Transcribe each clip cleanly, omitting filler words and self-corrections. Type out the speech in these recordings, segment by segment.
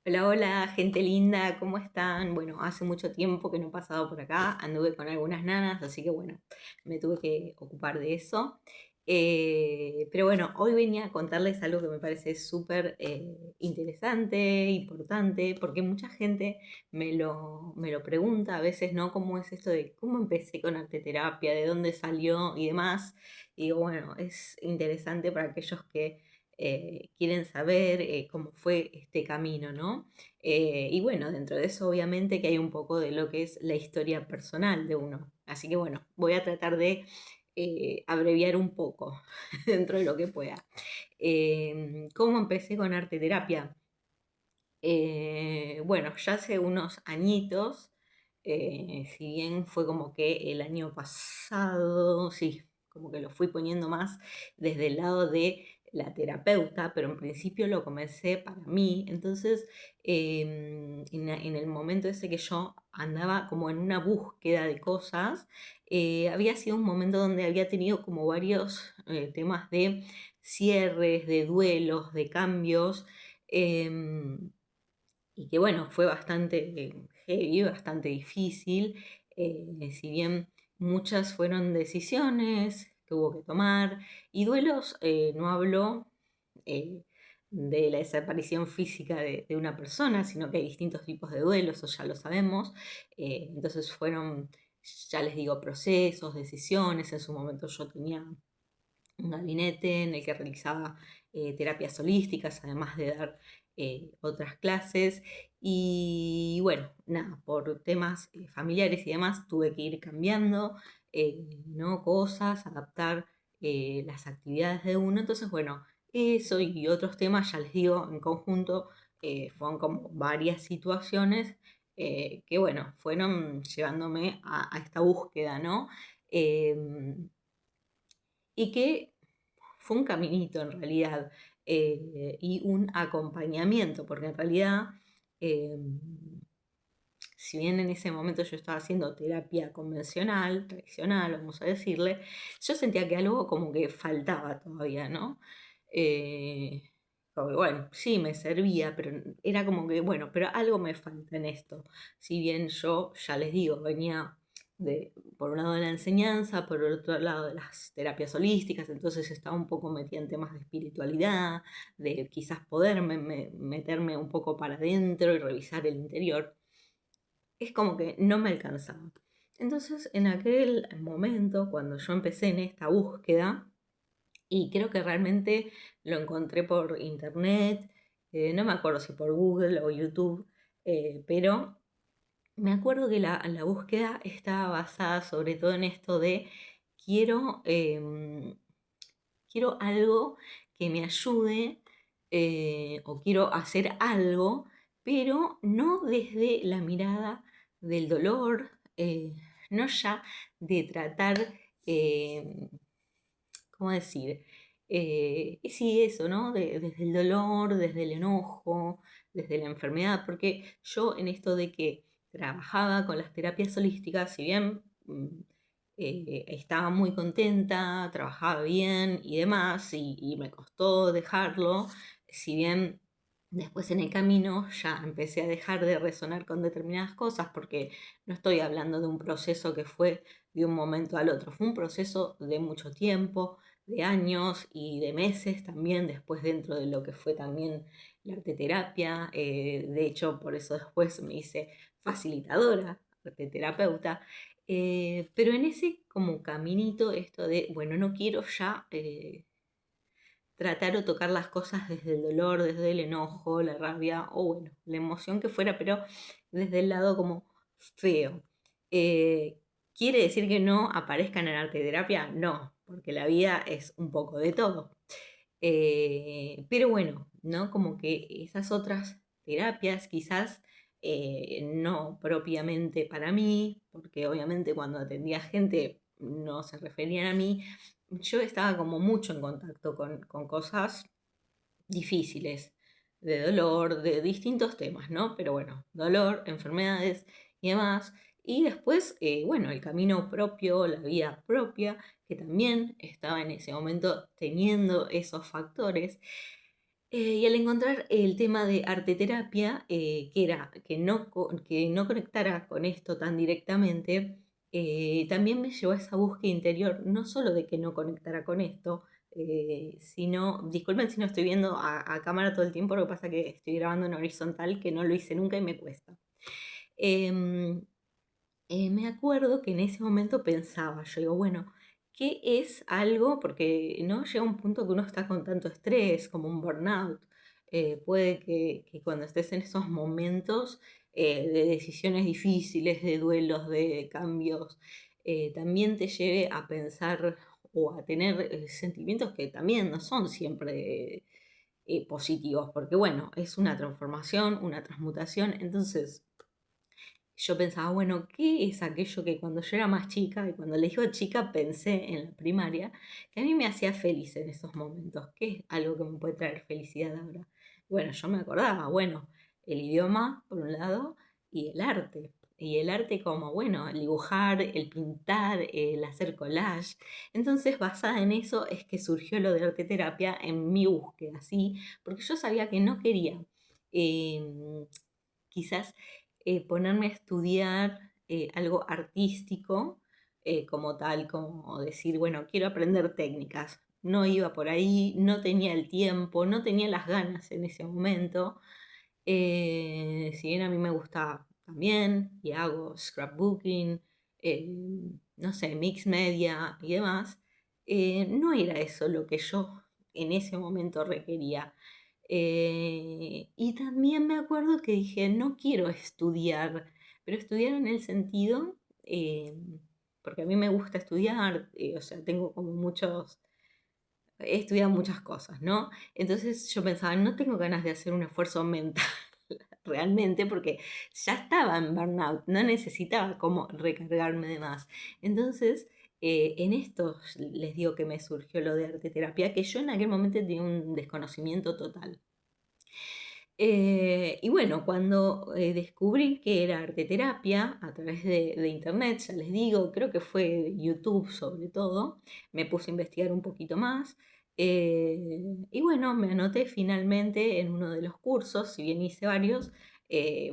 Hola, hola, gente linda, ¿cómo están? Bueno, hace mucho tiempo que no he pasado por acá, anduve con algunas nanas, así que bueno, me tuve que ocupar de eso. Pero bueno, hoy venía a contarles algo que me parece súper interesante, importante, porque mucha gente me lo pregunta a veces, ¿no? ¿Cómo es esto de cómo empecé con arte terapia, de dónde salió y demás? Y digo, bueno, es interesante para aquellos que quieren saber cómo fue este camino, ¿no? Y bueno, dentro de eso obviamente que hay un poco de lo que es la historia personal de uno. Así que bueno, voy a tratar de abreviar un poco dentro de lo que pueda. ¿Cómo empecé con arte terapia? Bueno, ya hace unos añitos, si bien fue como que el año pasado, sí, como que lo fui poniendo más desde el lado de la terapeuta, pero en principio lo comencé para mí. Entonces, en el momento ese que yo andaba como en una búsqueda de cosas, había sido un momento donde había tenido como varios temas de cierres, de duelos, de cambios. Y que bueno, fue bastante heavy, bastante difícil, si bien muchas fueron decisiones que hubo que tomar, y duelos, no hablo eh, de la desaparición física de una persona, sino que hay distintos tipos de duelos, eso ya lo sabemos. Entonces fueron, ya les digo, procesos, decisiones. En su momento yo tenía un gabinete en el que realizaba terapias holísticas, además de dar otras clases. Y bueno, nada, por temas familiares y demás, tuve que ir cambiando, ¿no? Cosas, adaptar las actividades de uno. Entonces, bueno, eso y otros temas, ya les digo, en conjunto, fueron como varias situaciones que, bueno, fueron llevándome a esta búsqueda, ¿no? Em, y que fue un caminito en realidad, y un acompañamiento, porque en realidad, eh, si bien en ese momento yo estaba haciendo terapia convencional, tradicional, vamos a decirle, yo sentía que algo como que faltaba todavía, ¿no? Eh, Como que, bueno, sí me servía, pero era como que, bueno, pero algo me falta en esto. Si bien yo, ya les digo, venía por un lado de la enseñanza, por el otro lado de las terapias holísticas, entonces estaba un poco metida en temas de espiritualidad, de quizás poder meterme un poco para adentro y revisar el interior. Es como que no me alcanzaba. Entonces, en aquel momento, cuando yo empecé en esta búsqueda, y creo que realmente lo encontré por internet, no me acuerdo si por Google o YouTube, pero me acuerdo que la búsqueda estaba basada sobre todo en esto de quiero, quiero algo que me ayude, o quiero hacer algo, pero no desde la mirada del dolor, no ya de tratar, eh, ¿cómo decir? Sí, eso, ¿no? Desde el dolor, desde el enojo, desde la enfermedad, porque yo en esto de que trabajaba con las terapias holísticas, si bien estaba muy contenta, trabajaba bien y demás, y me costó dejarlo, si bien después en el camino ya empecé a dejar de resonar con determinadas cosas, porque no estoy hablando de un proceso que fue de un momento al otro, fue un proceso de mucho tiempo, de años y de meses también, después dentro de lo que fue también la arteterapia. De hecho, por eso después me hice facilitadora, arteterapeuta. Pero en ese como caminito, esto de, bueno, no quiero ya tratar o tocar las cosas desde el dolor, desde el enojo, la rabia o bueno, la emoción que fuera, pero desde el lado como feo. Eh, ¿Quiere decir que no aparezcan en arte terapia? No, porque la vida es un poco de todo. Pero bueno, ¿no? Como que esas otras terapias quizás no propiamente para mí, porque obviamente cuando atendía gente no se referían a mí, yo estaba como mucho en contacto con cosas difíciles, de dolor, de distintos temas, ¿no? Pero bueno, dolor, enfermedades y demás. Y después, bueno, el camino propio, la vida propia, que también estaba en ese momento teniendo esos factores. Y al encontrar el tema de arteterapia, que era que no conectara con esto tan directamente, también me llevó a esa búsqueda interior, no solo de que no conectara con esto, sino, disculpen si no estoy viendo a cámara todo el tiempo, lo que pasa que estoy grabando en horizontal, que no lo hice nunca y me cuesta. Em, Me acuerdo que en ese momento pensaba, yo digo, bueno, ¿qué es algo? Porque no llega un punto que uno está con tanto estrés, como un burnout. Puede que cuando estés en esos momentos de decisiones difíciles, de duelos, de cambios, también te lleve a pensar o a tener sentimientos que también no son siempre positivos, porque bueno, es una transformación, una transmutación, entonces yo pensaba, bueno, ¿qué es aquello que cuando yo era más chica, y cuando le digo chica pensé en la primaria, que a mí me hacía feliz en esos momentos? ¿Qué es algo que me puede traer felicidad ahora? Bueno, yo me acordaba, bueno, el idioma, por un lado, y el arte. Y el arte como, bueno, el dibujar, el pintar, el hacer collage. Entonces, basada en eso es que surgió lo de arte terapia en mi búsqueda, ¿sí? Porque yo sabía que no quería quizás ponerme a estudiar algo artístico como tal, como decir, bueno, quiero aprender técnicas. No iba por ahí, no tenía el tiempo, no tenía las ganas en ese momento. Si bien a mí me gusta también y hago scrapbooking, eh, no sé, mix media y demás, no era eso lo que yo en ese momento requería. Y también me acuerdo que dije, no quiero estudiar, pero estudiar en el sentido, eh, porque a mí me gusta estudiar, o sea, tengo como muchos, he estudiado muchas cosas, ¿no? Entonces yo pensaba, no tengo ganas de hacer un esfuerzo mental realmente porque ya estaba en burnout, no necesitaba como recargarme de más. Entonces, en esto les digo que me surgió lo de arte terapia, que yo en aquel momento tenía un desconocimiento total. Y bueno, cuando descubrí que era arteterapia a través de internet, ya les digo, creo que fue de YouTube sobre todo, me puse a investigar un poquito más. Y bueno, me anoté finalmente en uno de los cursos, si bien hice varios,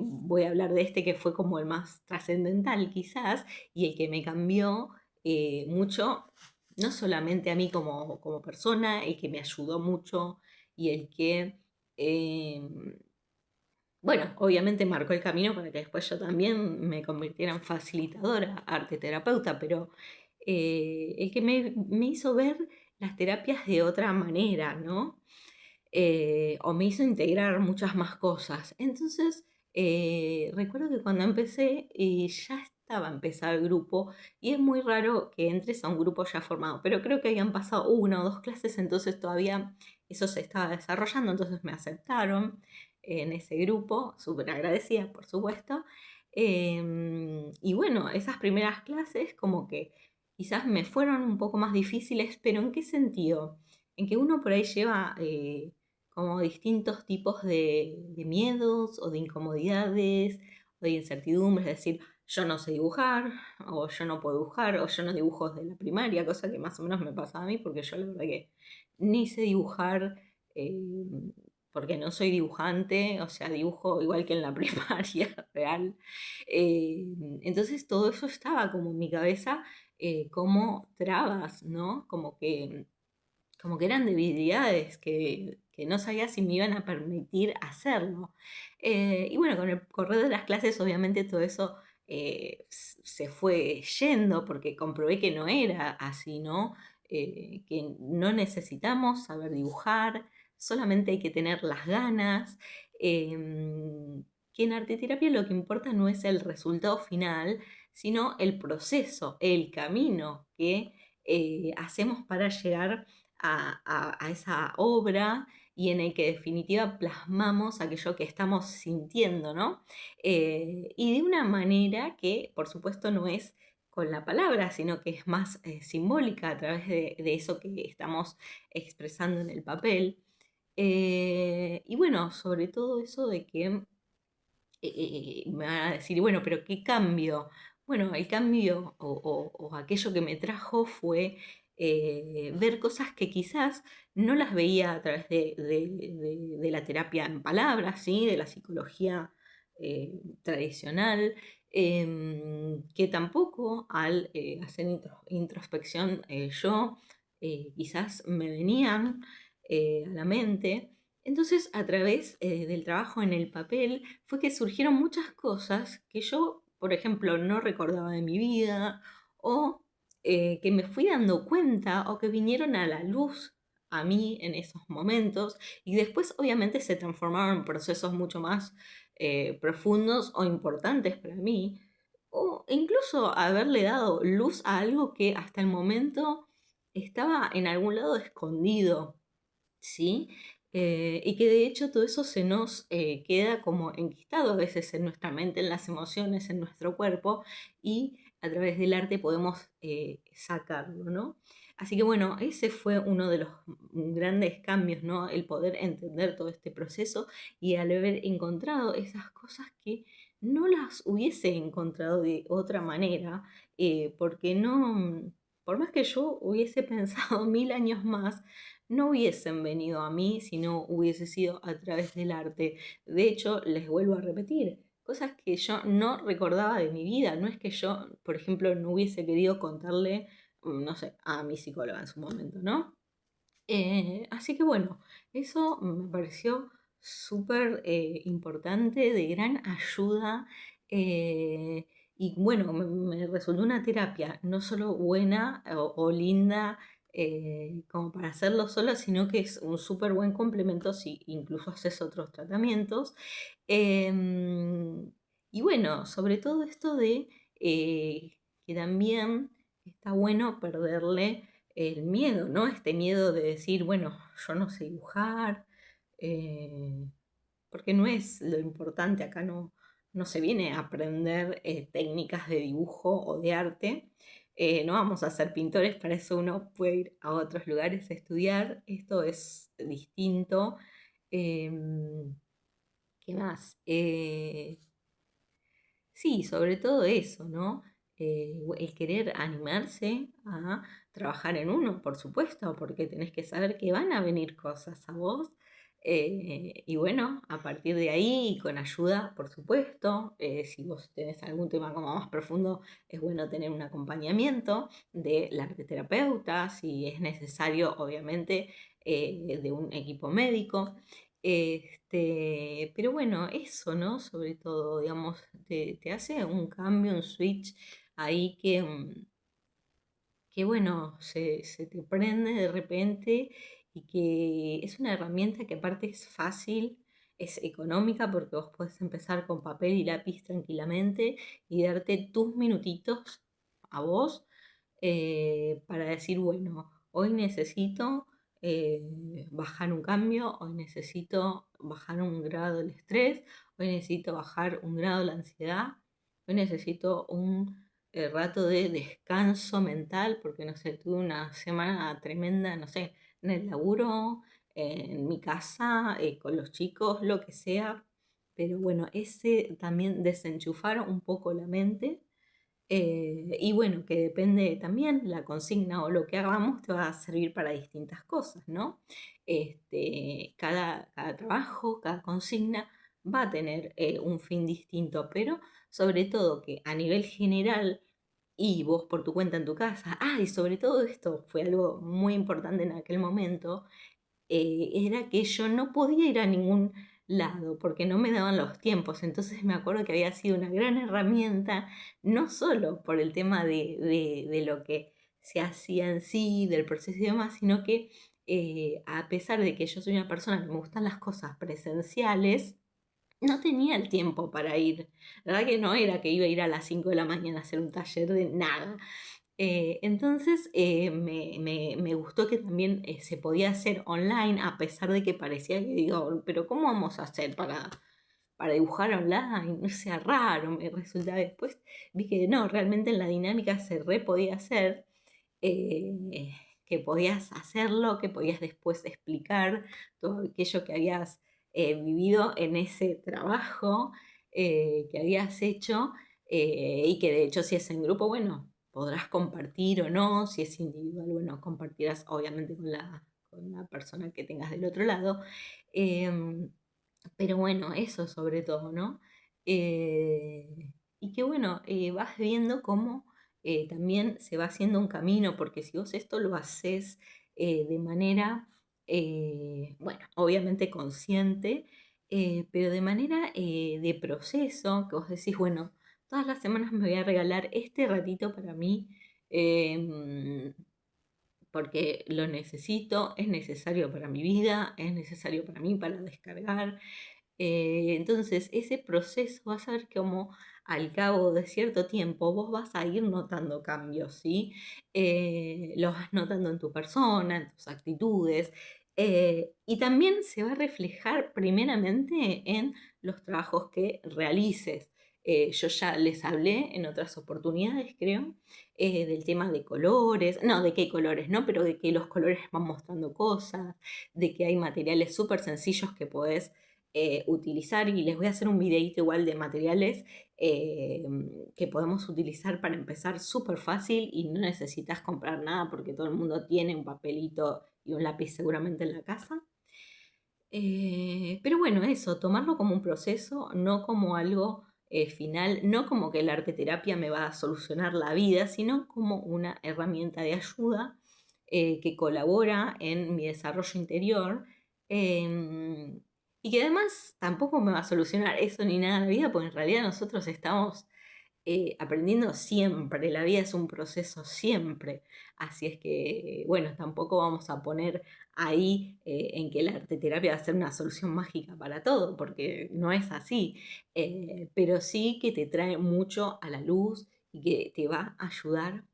voy a hablar de este que fue como el más trascendental quizás y el que me cambió mucho, no solamente a mí como persona, el que me ayudó mucho y el que bueno, obviamente marcó el camino para que después yo también me convirtiera en facilitadora, arte terapeuta, pero el que me hizo ver las terapias de otra manera, ¿no? O me hizo integrar muchas más cosas. Entonces, recuerdo que cuando empecé, ya estaba empezado el grupo y es muy raro que entres a un grupo ya formado, pero creo que habían pasado una o dos clases, entonces todavía eso se estaba desarrollando, entonces me aceptaron en ese grupo, súper agradecida, por supuesto. Y bueno, esas primeras clases como que quizás me fueron un poco más difíciles, pero ¿en qué sentido? En que uno por ahí lleva como distintos tipos de miedos o de incomodidades o de incertidumbres, es decir, yo no sé dibujar, o yo no puedo dibujar, o yo no dibujo desde la primaria, cosa que más o menos me pasaba a mí, porque yo la verdad que ni sé dibujar, eh, porque no soy dibujante, o sea, dibujo igual que en la primaria real. Entonces todo eso estaba como en mi cabeza como trabas, ¿no? Como que eran debilidades que no sabía si me iban a permitir hacerlo. Y bueno, con el correr de las clases, obviamente todo eso se fue yendo porque comprobé que no era así, ¿no? Que no necesitamos saber dibujar, solamente hay que tener las ganas. Que en arteterapia lo que importa no es el resultado final, sino el proceso, el camino que hacemos para llegar a esa obra y en el que definitiva plasmamos aquello que estamos sintiendo, ¿no? Y de una manera que, por supuesto, no es con la palabra, sino que es más simbólica a través de eso que estamos expresando en el papel. Y bueno, sobre todo eso de que me van a decir, bueno, pero ¿qué cambio? Bueno, el cambio o aquello que me trajo fue ver cosas que quizás no las veía a través de la terapia en palabras, ¿sí? De la psicología tradicional, que tampoco al hacer introspección yo quizás me venían a la mente. Entonces, a través del trabajo en el papel, fue que surgieron muchas cosas que yo, por ejemplo, no recordaba de mi vida o que me fui dando cuenta o que vinieron a la luz a mí en esos momentos y después obviamente se transformaron en procesos mucho más profundos o importantes para mí o incluso haberle dado luz a algo que hasta el momento estaba en algún lado escondido, ¿sí? Y que de hecho todo eso se nos queda como enquistado a veces en nuestra mente, en las emociones, en nuestro cuerpo, y a través del arte podemos sacarlo, ¿no? Así que bueno, ese fue uno de los grandes cambios, ¿no? El poder entender todo este proceso y al haber encontrado esas cosas que no las hubiese encontrado de otra manera, porque no, por más que yo hubiese pensado 1000 años más, no hubiesen venido a mí si no hubiese sido a través del arte. De hecho, les vuelvo a repetir, cosas que yo no recordaba de mi vida. No es que yo, por ejemplo, no hubiese querido contarle, no sé, a mi psicóloga en su momento, ¿no? Así que bueno, eso me pareció súper importante, de gran ayuda. Y bueno, me resultó una terapia no solo buena o linda como para hacerlo sola, sino que es un súper buen complemento si incluso haces otros tratamientos. Em, y bueno, sobre todo esto de que también está bueno perderle el miedo, ¿no? Este miedo de decir, bueno, yo no sé dibujar, eh, porque no es lo importante, acá no se viene a aprender técnicas de dibujo o de arte, no vamos a ser pintores, para eso uno puede ir a otros lugares a estudiar, esto es distinto. ¿Qué más? Sí, sobre todo eso, ¿no? El querer animarse a trabajar en uno, por supuesto, porque tenés que saber que van a venir cosas a vos. Y bueno, a partir de ahí, y con ayuda, por supuesto, si vos tenés algún tema como más profundo, es bueno tener un acompañamiento de la arteterapeuta, si es necesario, obviamente, de un equipo médico. Pero bueno, eso, ¿no? Sobre todo, digamos, te hace un cambio, un switch ahí que bueno, se te prende de repente y que es una herramienta que aparte es fácil, es económica porque vos podés empezar con papel y lápiz tranquilamente y darte tus minutitos a vos para decir, bueno, hoy necesito bajar un cambio, hoy necesito bajar un grado el estrés, hoy necesito bajar un grado la ansiedad, hoy necesito un rato de descanso mental, porque no sé, tuve una semana tremenda, no sé, en el laburo, en mi casa, con los chicos, lo que sea. Pero bueno, ese también desenchufar un poco la mente y bueno, que depende también la consigna o lo que hagamos te va a servir para distintas cosas, ¿no? Cada trabajo, cada consigna va a tener un fin distinto, pero sobre todo que a nivel general y vos por tu cuenta en tu casa, y sobre todo esto fue algo muy importante en aquel momento, era que yo no podía ir a ningún lado porque no me daban los tiempos. Entonces me acuerdo que había sido una gran herramienta, no solo por el tema de lo que se hacía en sí, del proceso y demás, sino que a pesar de que yo soy una persona que me gustan las cosas presenciales, no tenía el tiempo para ir. La verdad que no era que iba a ir a las 5 de la mañana a hacer un taller de nada. Entonces me gustó que también se podía hacer online, a pesar de que parecía que digo, pero ¿cómo vamos a hacer para dibujar online? No sea raro, me resulta. Después vi que no, realmente en la dinámica se re podía hacer, que podías hacerlo, que podías después explicar todo aquello que habías vivido en ese trabajo que habías hecho y que de hecho si es en grupo, bueno. podrás compartir o no. Si es individual, bueno, compartirás obviamente con la persona que tengas del otro lado. Em, pero bueno, eso sobre todo, ¿no? Eh, y que bueno, vas viendo cómo también se va haciendo un camino, porque si vos esto lo haces de manera, bueno, obviamente consciente, pero de manera de proceso, que vos decís, bueno, todas las semanas me voy a regalar este ratito para mí, em, porque lo necesito, es necesario para mi vida, es necesario para mí para descargar. Entonces, ese proceso vas a ver cómo al cabo de cierto tiempo vos vas a ir notando cambios, ¿sí? Los vas notando en tu persona, en tus actitudes, y también se va a reflejar primeramente en los trabajos que realices. Yo ya les hablé en otras oportunidades, creo, del tema de colores, no, de qué colores, ¿no? Pero de que los colores van mostrando cosas, de que hay materiales súper sencillos que podés utilizar, y les voy a hacer un videito igual de materiales eh, que podemos utilizar para empezar súper fácil y no necesitas comprar nada porque todo el mundo tiene un papelito y un lápiz seguramente en la casa. Pero bueno, eso, tomarlo como un proceso, no como algo final, no como que la arte terapia me va a solucionar la vida, sino como una herramienta de ayuda que colabora en mi desarrollo interior, em, y que además tampoco me va a solucionar eso ni nada en la vida, porque en realidad nosotros estamos aprendiendo siempre, la vida es un proceso siempre, así es que, bueno, tampoco vamos a poner ahí en que la arteterapia va a ser una solución mágica para todo, porque no es así, pero sí que te trae mucho a la luz y que te va a ayudar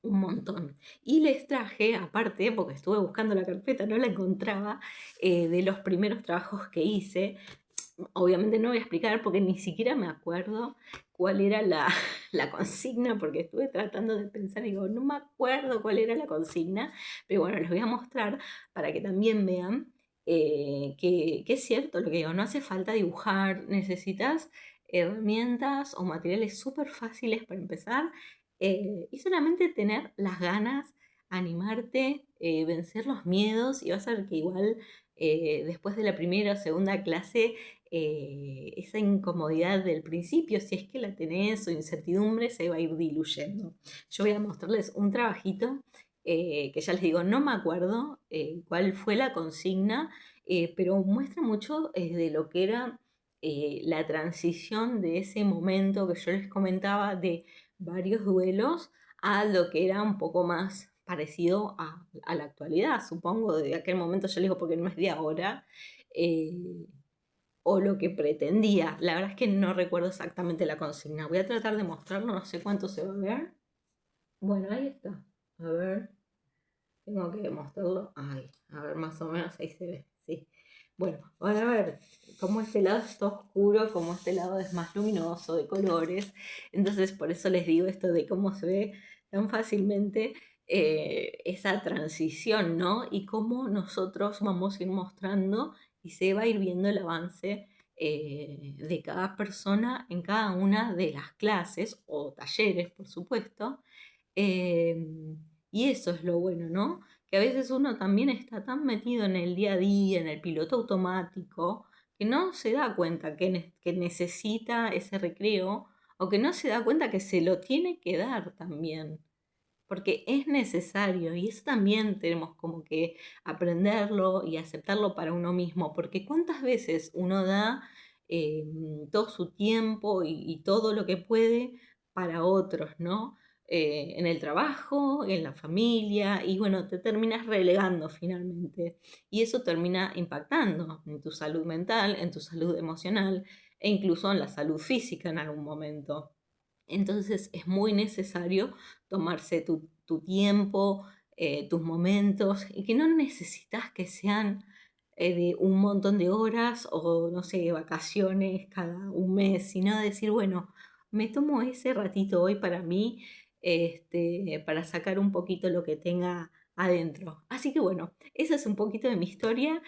un montón. Y les traje, aparte, porque estuve buscando la carpeta, no la encontraba, de los primeros trabajos que hice. Obviamente no voy a explicar porque ni siquiera me acuerdo cuál era la consigna, porque estuve tratando de pensar y digo, no me acuerdo cuál era la consigna, pero bueno, les voy a mostrar para que también vean que es cierto lo que digo, no hace falta dibujar, necesitas herramientas o materiales súper fáciles para empezar, y solamente tener las ganas, animarte, vencer los miedos, y vas a ver que igual después de la primera o segunda clase esa incomodidad del principio, si es que la tenés, o incertidumbre, se va a ir diluyendo. Yo voy a mostrarles un trabajito que ya les digo, no me acuerdo cuál fue la consigna, pero muestra mucho de lo que era la transición de ese momento que yo les comentaba de varios duelos a lo que era un poco más parecido a la actualidad, supongo, de aquel momento, yo les digo porque no es de ahora. eh, o lo que pretendía. La verdad es que no recuerdo exactamente la consigna. Voy a tratar de mostrarlo, no sé cuánto se va a ver. Bueno, ahí está. A ver, tengo que mostrarlo. Ay, a ver, más o menos ahí se ve. Sí. Bueno, van a ver cómo este lado está oscuro, cómo este lado es más luminoso, de colores. Entonces, por eso les digo esto de cómo se ve tan fácilmente esa transición, ¿no? Y cómo nosotros vamos a ir mostrando y se va a ir viendo el avance de cada persona en cada una de las clases o talleres, por supuesto. Y eso es lo bueno, ¿no? Que a veces uno también está tan metido en el día a día, en el piloto automático, que no se da cuenta que necesita ese recreo, o que no se da cuenta que se lo tiene que dar también, porque es necesario, y eso también tenemos como que aprenderlo y aceptarlo para uno mismo, porque cuántas veces uno da eh, todo su tiempo y todo lo que puede para otros, ¿no? En el trabajo, en la familia, y bueno, te terminas relegando finalmente, y eso termina impactando en tu salud mental, en tu salud emocional, e incluso en la salud física en algún momento. Entonces es muy necesario tomarse tu tiempo, tus momentos, y que no necesitas que sean de un montón de horas o, no sé, vacaciones cada un mes, sino decir, bueno, me tomo ese ratito hoy para mí, para sacar un poquito lo que tenga adentro. Así que bueno, esa es un poquito de mi historia.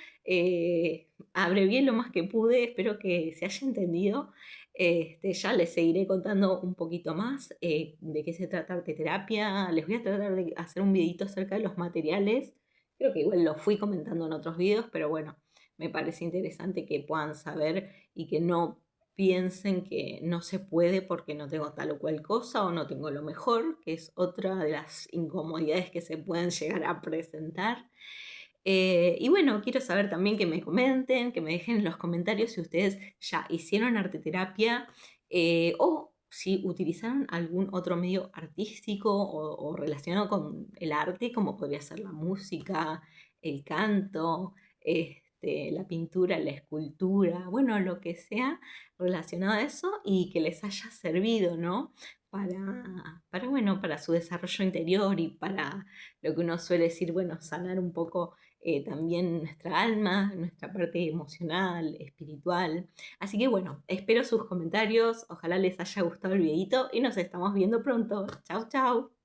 Abrevié lo más que pude, espero que se haya entendido. Ya les seguiré contando un poquito más de qué se trata arte terapia. Les voy a tratar de hacer un videito acerca de los materiales. Creo que igual lo fui comentando en otros videos, pero bueno, me parece interesante que puedan saber y que no piensen que no se puede porque no tengo tal o cual cosa o no tengo lo mejor, que es otra de las incomodidades que se pueden llegar a presentar. Y bueno, quiero saber también que me comenten, que me dejen en los comentarios si ustedes ya hicieron arteterapia o si utilizaron algún otro medio artístico o relacionado con el arte, como podría ser la música, el canto, la pintura, la escultura, bueno, lo que sea relacionado a eso y que les haya servido, ¿no? Bueno, para su desarrollo interior y para lo que uno suele decir, bueno, sanar un poco también nuestra alma, nuestra parte emocional, espiritual. Así que bueno, espero sus comentarios, ojalá les haya gustado el videito y nos estamos viendo pronto. Chau, chau.